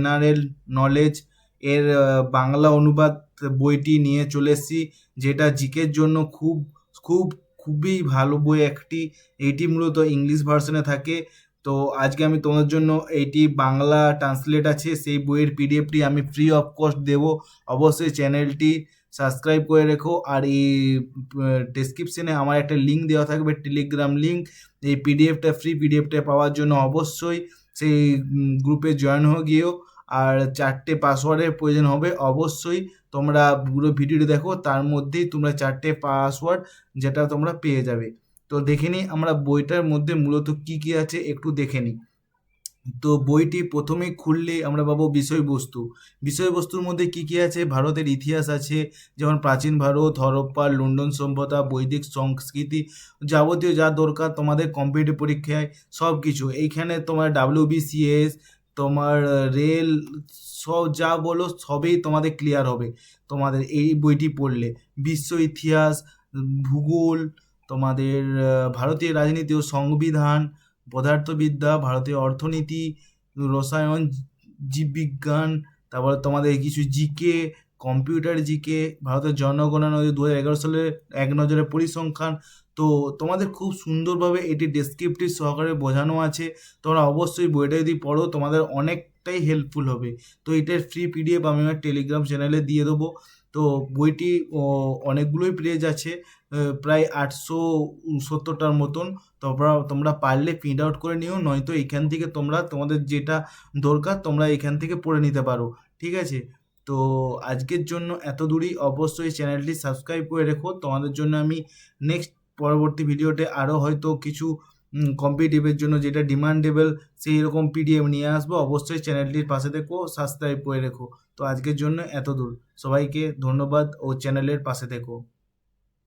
General knowledge এর বাংলা অনুবাদ বইটি নিয়ে চলে এসেছি, যেটা জিকের জন্য খুব খুব খুবই ভালো বই একটি। এইটি মূলত ইংলিশ ভার্সনে থাকে। তো আজকে আমি তোমাদের জন্য এইটি বাংলা ট্রান্সলেট আছে সেই বইয়ের পিডিএফটি আমি ফ্রি অফ কস্ট দেবো। অবশ্যই চ্যানেলটি সাবস্ক্রাইব করে রেখো। আর এই ডেসক্রিপশনে আমার একটা লিঙ্ক দেওয়া থাকবে, টেলিগ্রাম লিঙ্ক। এই ফ্রি পিডিএফটা পাওয়ার জন্য অবশ্যই সেই গ্রুপে জয়েন হয়ে গিয়েও। আর 4টে পাসওয়ার্ডের প্রয়োজন হবে অবশ্যই। তোমরা পুরো ভিডিওটি দেখো, তার মধ্যেই তোমরা 4টে পাসওয়ার্ড যেটা তোমরা পেয়ে যাবে। তো দেখে নিই আমরা বইটার মধ্যে মূলত কি কি আছে একটু দেখে নিই। তো বইটি প্রথমেই খুললেই আমরা পাবো বিষয়বস্তু। বিষয়বস্তুর মধ্যে কি কি আছে? ভারতের ইতিহাস আছে, যেমন প্রাচীন ভারত, হরপ্পা, লন্ডন সভ্যতা, বৈদিক সংস্কৃতি, যাবতীয় যা দরকার তোমাদের কম্পিটিটিভ পরীক্ষায় সব কিছু এইখানে। তোমার WBCS, তোমার রেল, সব যা বলো সবই তোমাদের ক্লিয়ার হবে তোমাদের এই বইটি পড়লে। বিশ্ব ইতিহাস, ভূগোল, তোমাদের ভারতীয় রাজনীতি ও সংবিধান, পদার্থবিদ্যা, ভারতীয় অর্থনীতি, রসায়ন, জীববিজ্ঞান, তারপরে তোমাদের কিছু জিকে, কম্পিউটার জিকে, ভারতের জনগণনা 2011 সালে এক নজরে পরিসংখ্যান। তো তোমাদের খুব সুন্দরভাবে এটি ডেসক্রিপটিভ সহকারে বোঝানো আছে। তোমরা অবশ্যই বইটা যদি পড়ো তোমাদের অনেকটাই হেল্পফুল হবে। তো এটার ফ্রি পিডিএফ আমি আমার টেলিগ্রাম চ্যানেলে দিয়ে দেবো। তো বইটি অনেকগুলোই পেজ আছে, প্রায় 870টার মতন। তোমরা পারলে প্রিন্ট আউট করে নিও, নয়তো এখান থেকে তোমরা তোমাদের যেটা দরকার তোমরা এখান থেকে পড়ে নিতে পারো। ঠিক আছে? তো আজকের জন্য এত দূরই। অবশ্যই চ্যানেলটি সাবস্ক্রাইব করে রেখো। তোমাদের জন্য আমি নেক্সট পরবর্তী ভিডিওতে আরও হয়তো কিছু কম্পিটিটিভের জন্য যেটা ডিমান্ডেবল সেই রকম পিডিএফ নিয়ে আসবো। অবশ্যই চ্যানেলটির পাশে থেকো, সাবস্ক্রাইব করে রেখো। তো আজকের জন্য এত দূর। সবাইকে ধন্যবাদ ও চ্যানেলের পাশে থেকো।